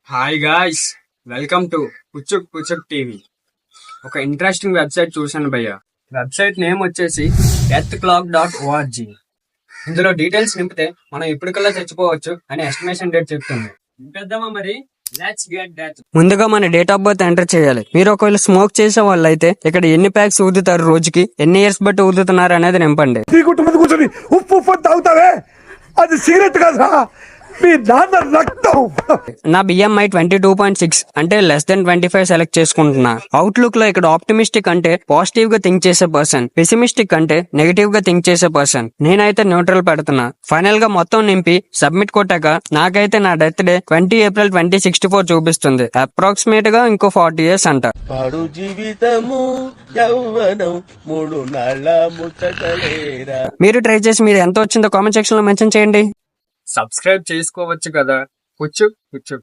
Hi guys, welcome to Puchchuk Puchchuk TV. ఒక interesting website చూశాను భయ్య. వెబ్సైట్ నేమ్ వచ్చేసి earthclock.org. ఇందులో డీటెయిల్స్ నింపితే మనం ఎప్పటికల్లా చచ్చిపోవచ్చు అని ఎస్టిమేషన్ డేట్ చెప్తుంది. నింపేద్దామా మరి? Let's get that. ముందుగా మన డేట్ ఆఫ్ బర్త్ ఎంటర్ చేయాలి. మీరు ఒకవేళ స్మోక్ చేసే వాళ్ళు అయితే ఇక్కడ ఎన్ని ప్యాక్స్ ఊదుతారు రోజుకి, ఎన్ని ఇయర్స్ బట్టి ఊదుతున్నారు అనేది నింపండి. కూర్చొని ఉప్పు ఉప్పు తాగుతావే, అది సిగరెట్ కదా, మీ నాన్న రక్తం. నా BMI 22.6 అంటే లెస్ దెన్ 25 సెలెక్ట్ చేసుకుంటున్నా. అవుట్లుక్ లో ఇక్కడ ఆప్టిమిస్టిక్ అంటే పాజిటివ్ గా థింక్ చేసే పర్సన్, పెసిమిస్టిక్ అంటే నెగటివ్ గా థింక్ చేసే పర్సన్. నేనైతే న్యూట్రల్ పెడుతున్నా. ఫైనల్ గా మొత్తం నింపి సబ్మిట్ కొట్టాక నాకైతే నా డెత్ డే 20 ఏప్రిల్ 2064 చూపిస్తుంది. అప్రాక్సిమేట్ గా ఇంకో 40 years అంట. పాడు జీవితము యౌవనం మూడు నాళ్ళ ముచ్చటలేరా. మీరు ట్రై చేసి మీరు ఎంత వచ్చిందో కామెంట్ సెక్షన్ లో మెన్షన్ చేయండి. సబ్స్క్రైబ్ చేసుకోవచ్చు కదా. పుచ్చు పుచ్చు.